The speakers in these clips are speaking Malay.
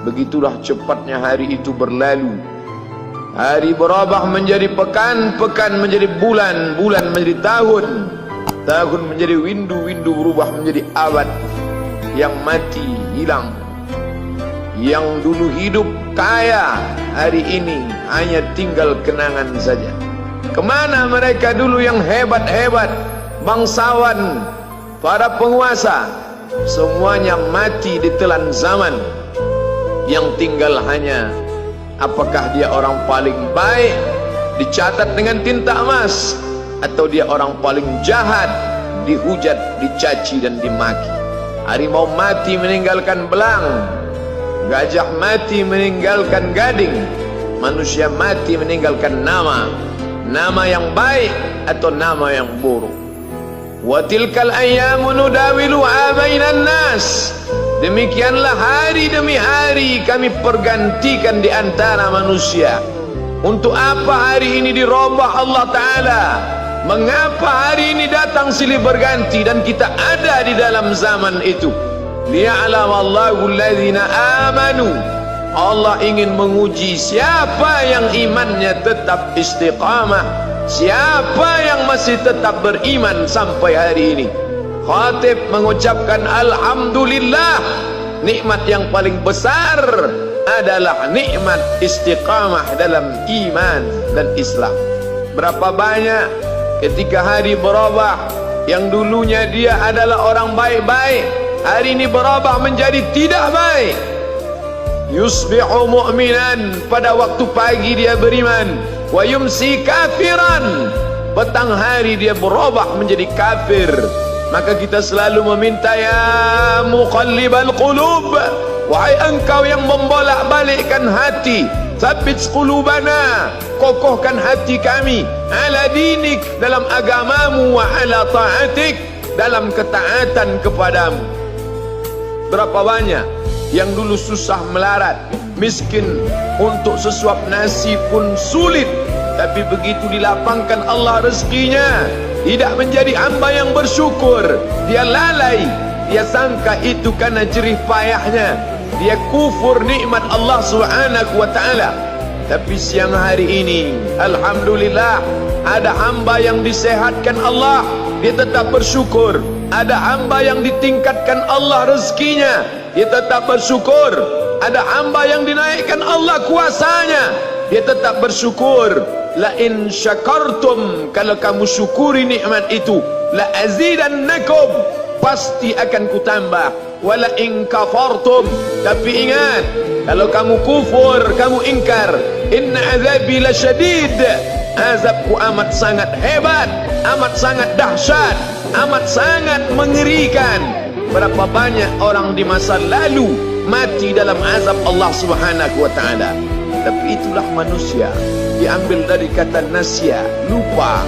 Begitulah cepatnya hari itu berlalu. Hari berubah menjadi pekan, pekan menjadi bulan, bulan menjadi tahun, tahun menjadi windu, windu berubah menjadi abad. Yang mati hilang, yang dulu hidup kaya, hari ini hanya tinggal kenangan saja. Kemana mereka dulu yang hebat-hebat, bangsawan, para penguasa? Semuanya mati ditelan zaman. Yang tinggal hanya apakah dia orang paling baik, dicatat dengan tinta emas, atau dia orang paling jahat, dihujat, dicaci dan dimaki. Harimau mati meninggalkan belang, gajah mati meninggalkan gading, manusia mati meninggalkan nama, nama yang baik atau nama yang buruk. Wa tilkal ayyamu nudawiluha bainan nas. Demikianlah hari demi hari kami pergantikan di antara manusia. Untuk apa hari ini dirubah Allah Ta'ala? Mengapa hari ini datang silih berganti dan kita ada di dalam zaman itu? Liya'lamallahu alladhina amanu. Allah ingin menguji siapa yang imannya tetap istiqamah, siapa yang masih tetap beriman sampai hari ini. Khatib mengucapkan alhamdulillah, nikmat yang paling besar adalah nikmat istiqamah dalam iman dan Islam. Berapa banyak ketika hari berubah, yang dulunya dia adalah orang baik-baik, hari ini berubah menjadi tidak baik. Yusbihu mu'minan, pada waktu pagi dia beriman, wa yumsi kafiran, petang hari dia berubah menjadi kafir. Maka kita selalu meminta, ya muqallibal qulub, wahai engkau yang membolak-balikkan hati, tsabbit qulubana, kokohkan hati kami, ala dinik, dalam agamamu, wa ala ta'atik, dalam ketaatan kepadamu. Berapa banyak yang dulu susah melarat, miskin, untuk sesuap nasi pun sulit, tapi begitu dilapangkan Allah rezekinya, tidak menjadi hamba yang bersyukur. Dia lalai, dia sangka itu karena jerih payahnya, dia kufur nikmat Allah Subhanahu wa ta'ala. Tapi siang hari ini, alhamdulillah, ada hamba yang disehatkan Allah, dia tetap bersyukur. Ada hamba yang ditingkatkan Allah rezekinya, dia tetap bersyukur. Ada hamba yang dinaikkan Allah kuasanya, dia tetap bersyukur. La in syakartum, kalau kamu syukuri nikmat itu, la azidannakum, pasti akan kutambah. Wala in kafartum, tapi ingat, kalau kamu kufur, kamu ingkar, inna azabi lasyadid, azabku amat sangat hebat, amat sangat dahsyat, amat sangat mengerikan. Berapa banyak orang di masa lalu mati dalam azab Allah Subhanahu wa ta'ala. Tapi itulah manusia, diambil dari kata nasya, lupa.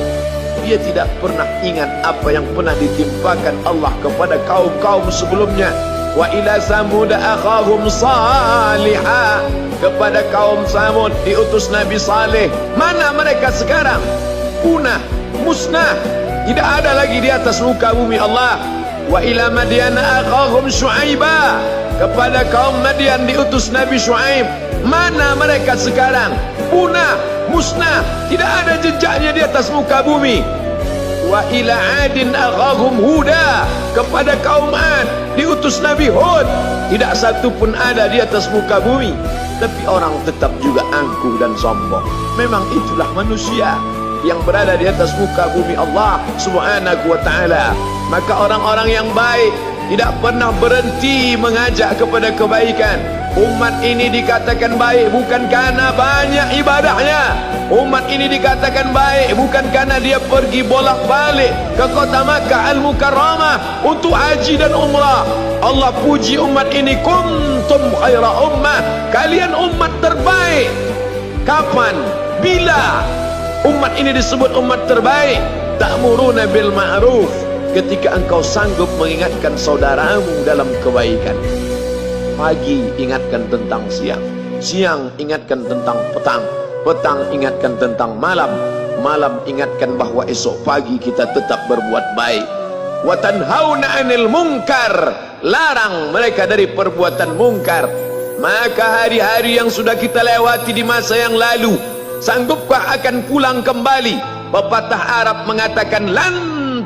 Dia tidak pernah ingat apa yang pernah ditimpakan Allah kepada kaum-kaum sebelumnya. Wa ila samud akhahum salihah, kepada kaum Samud diutus Nabi Saleh. Mana mereka sekarang? Punah, musnah, tidak ada lagi di atas muka bumi Allah. Wa ila Madyan akhahum Syu'aibah, kepada kaum Madian diutus Nabi Syu'aib. Mana mereka sekarang? Punah, musnah, tidak ada jejaknya di atas muka bumi. Wa ila Adin akhahum Huda, kepada kaum Ad diutus Nabi Hud. Tidak satu pun ada di atas muka bumi. Tapi orang tetap juga angkuh dan sombong. Memang itulah manusia yang berada di atas muka bumi Allah Subhanahu wa ta'ala. Maka orang-orang yang baik tidak pernah berhenti mengajak kepada kebaikan. Umat ini dikatakan baik bukan karena banyak ibadahnya. Umat ini dikatakan baik bukan karena dia pergi bolak-balik ke kota Makkah Al-Mukarramah untuk haji dan umrah. Allah puji umat ini, kuntum khaira ummah, kalian umat terbaik. Kapan? Bila umat ini disebut umat terbaik? Ta'muruna bil ma'ruf, ketika engkau sanggup mengingatkan saudaramu dalam kebaikan. Pagi ingatkan tentang siang, siang ingatkan tentang petang, petang ingatkan tentang malam, malam ingatkan bahwa esok pagi kita tetap berbuat baik. Wa tanhauna 'anil munkar, larang mereka dari perbuatan mungkar. Maka hari-hari yang sudah kita lewati di masa yang lalu, sanggupkah akan pulang kembali? Pepatah Arab mengatakan, lan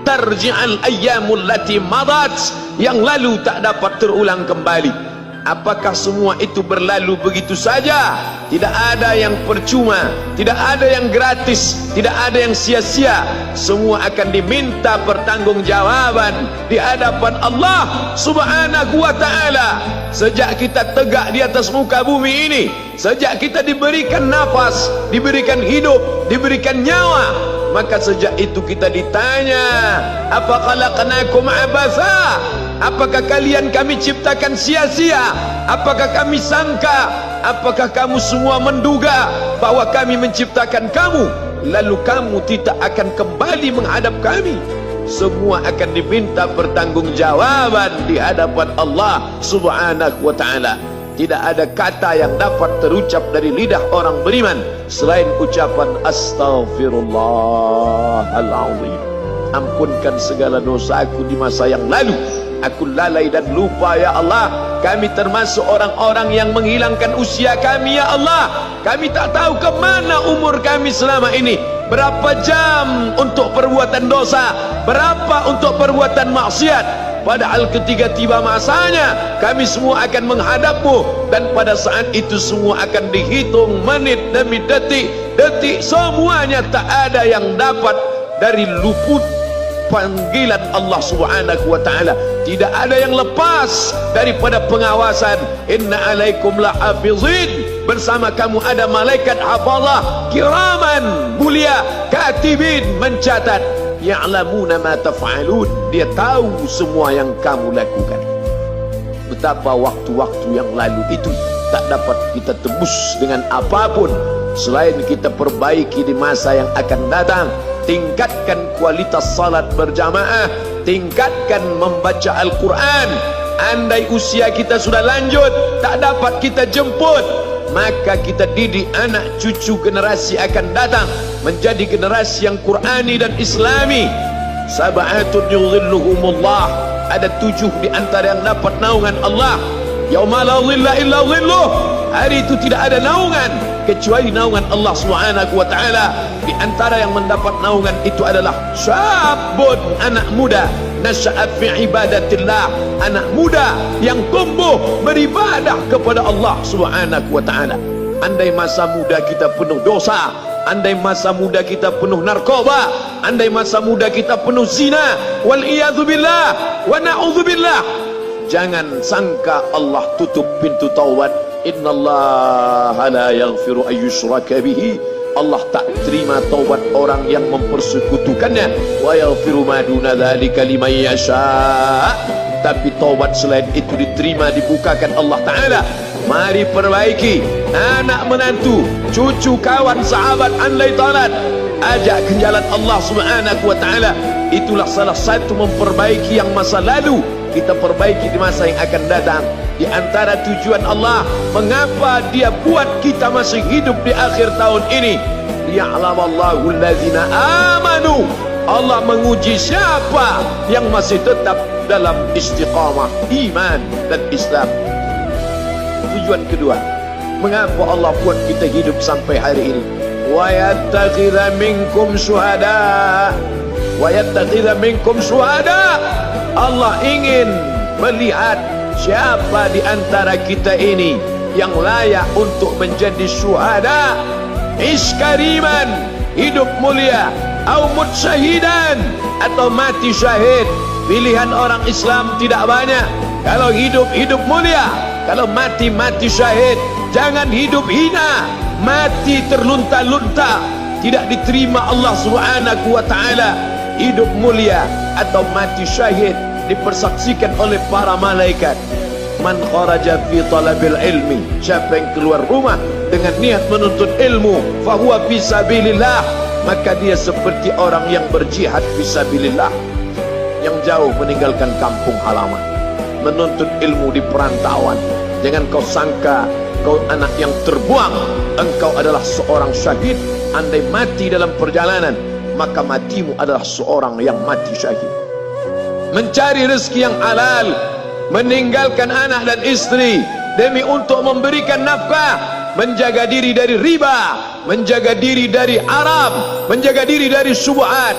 tarji'al ayyamul lati madat, yang lalu tak dapat terulang kembali. Apakah semua itu berlalu begitu saja? Tidak ada yang percuma, tidak ada yang gratis, tidak ada yang sia-sia. Semua akan diminta pertanggungjawaban di hadapan Allah Subhanahu wa ta'ala. Sejak kita tegak di atas muka bumi ini, sejak kita diberikan nafas, diberikan hidup, diberikan nyawa, maka sejak itu kita ditanya, apa khalaqnakum abatha? Apakah kalian kami ciptakan sia-sia? Apakah kami sangka? Apakah kamu semua menduga bahwa kami menciptakan kamu lalu kamu tidak akan kembali menghadap kami? Semua akan diminta pertanggungjawaban di hadapan Allah Subhanahu wa ta'ala. Tidak ada kata yang dapat terucap dari lidah orang beriman selain ucapan astaghfirullahaladzim. Ampunkan segala dosaku di masa yang lalu. Aku lalai dan lupa ya Allah. Kami termasuk orang-orang yang menghilangkan usia kami ya Allah. Kami tak tahu ke mana umur kami selama ini. Berapa jam untuk perbuatan dosa, berapa untuk perbuatan maksiat. Padahal ketika tiba masanya, kami semua akan menghadapmu, dan pada saat itu semua akan dihitung menit demi detik. Detik semuanya tak ada yang dapat dari luput panggilan Allah Subhanahu wa ta'ala. Tidak ada yang lepas daripada pengawasan. Inna alaikum lahafizin, bersama kamu ada malaikat hafazah kiraman mulia, katibin mencatat, ya'lamuna ma taf'alun, dia tahu semua yang kamu lakukan. Betapa waktu-waktu yang lalu itu tak dapat kita tebus dengan apapun selain kita perbaiki di masa yang akan datang. Tingkatkan kualitas salat berjamaah, tingkatkan membaca Al-Quran. Andai usia kita sudah lanjut, tak dapat kita jemput, maka kita didik anak cucu generasi akan datang menjadi generasi yang Qurani dan Islami. Sab'atun yudhilluhumullah, ada 7 di antara yang dapat naungan Allah. Yauma la dhilla illa dhilluh, hari itu tidak ada naungan kecuali naungan Allah Subhanahu wa ta'ala. Di antara yang mendapat naungan itu adalah syabun, anak muda, nasya'at fi ibadatillah, anak muda yang tumbuh beribadah kepada Allah Subhanahu wa ta'ala. Andai masa muda kita penuh dosa, andai masa muda kita penuh narkoba, andai masa muda kita penuh zina, wal iyadzu billah wa na'udzu billah, jangan sangka Allah tutup pintu taubat. Innallaha la yaghfiru ayyushraka bihi, Allah tak terima taubat orang yang mempersekutukannya. Wa yaghfiru ma duna dzalika liman yasha, tapi taubat selain itu diterima, dibukakan Allah Ta'ala. Mari perbaiki anak menantu, cucu, kawan, sahabat, andai talat, ajak ke jalan Allah Subhanahu wa ta'ala. Itulah salah satu memperbaiki yang masa lalu, kita perbaiki di masa yang akan datang. Di antara tujuan Allah mengapa dia buat kita masih hidup di akhir tahun ini, liya'lamallahu allazina amanu, Allah menguji siapa yang masih tetap dalam istiqamah iman dan Islam. Tujuan kedua, mengapa Allah buat kita hidup sampai hari ini? Wa yattakhidha minkum syuhada, wa yattakhidha minkum syuhada, Allah ingin melihat siapa di antara kita ini yang layak untuk menjadi syuhada. Iskariman, hidup mulia, au mutsyahidan, atau mati syahid. Pilihan orang Islam tidak banyak. Kalau hidup, hidup mulia. Kalau mati, mati syahid. Jangan hidup hina, mati terlunta-lunta, tidak diterima Allah Subhanahu wa ta'ala. Hidup mulia atau mati syahid dipersaksikan oleh para malaikat. Man kharaja fi talabil ilmi, siapa yang keluar rumah dengan niat menuntut ilmu, fahuwa fi sabilillah, maka dia seperti orang yang berjihad fi sabilillah, yang jauh meninggalkan kampung halaman, menuntut ilmu di perantauan. Jangan kau sangka kau anak yang terbuang, engkau adalah seorang syahid. Andai mati dalam perjalanan, maka matimu adalah seorang yang mati syahid. Mencari rezeki yang halal, meninggalkan anak dan istri demi untuk memberikan nafkah, menjaga diri dari riba, menjaga diri dari haram, menjaga diri dari syubhat.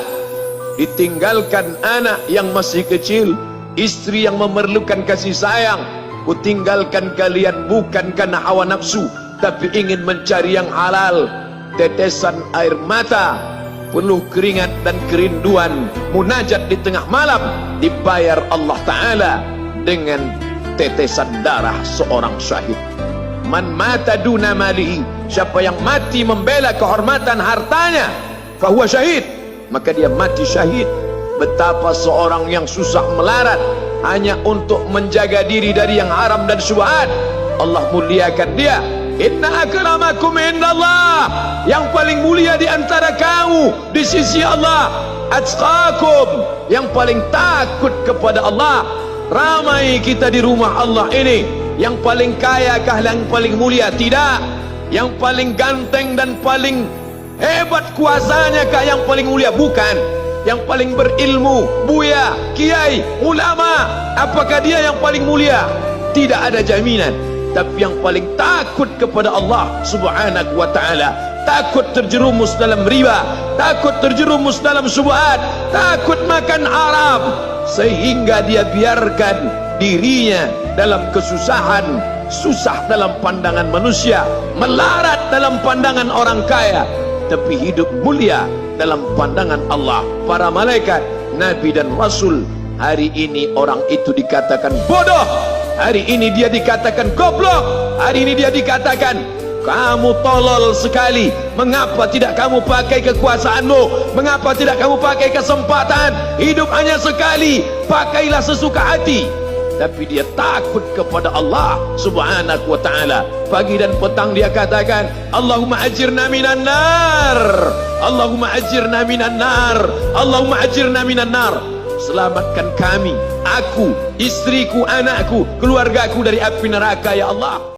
Ditinggalkan anak yang masih kecil, istri yang memerlukan kasih sayang. Kutinggalkan kalian bukan karena hawa nafsu, tapi ingin mencari yang halal. Tetesan air mata, penuh keringat dan kerinduan, munajat di tengah malam, dibayar Allah Ta'ala dengan tetesan darah seorang syahid. Man mata duna malihi, siapa yang mati membela kehormatan hartanya, fahuwa syahid, maka dia mati syahid. Betapa seorang yang susah melarat hanya untuk menjaga diri dari yang haram dan syubhat, Allah muliakan dia. Inna akramakum indallah, yang paling mulia di antara kamu di sisi Allah, atqakum, yang paling takut kepada Allah. Ramai kita di rumah Allah ini, yang paling kaya kah yang paling mulia? Tidak. Yang paling ganteng dan paling hebat kuasanya kah yang paling mulia? Bukan. Yang paling berilmu, buya, kiai, ulama, apakah dia yang paling mulia? Tidak ada jaminan. Tapi yang paling takut kepada Allah Subhanahu wa ta'ala, takut terjerumus dalam riba, takut terjerumus dalam syubhat, takut makan haram, sehingga dia biarkan dirinya dalam kesusahan, susah dalam pandangan manusia, melarat dalam pandangan orang kaya, tapi hidup mulia dalam pandangan Allah, para malaikat, nabi dan rasul. Hari ini orang itu dikatakan bodoh, hari ini dia dikatakan goblok, hari ini dia dikatakan kamu tolol sekali. Mengapa tidak kamu pakai kekuasaanmu? Mengapa tidak kamu pakai kesempatan? Hidup hanya sekali, pakailah sesuka hati. Tapi dia takut kepada Allah Subhanahu wa ta'ala. Pagi dan petang dia katakan, Allahumma ajirna minan nar, Allahumma ajirna minan nar, Allahumma ajirna minan nar. Selamatkan kami, aku, istriku, anakku, keluargaku dari api neraka ya Allah.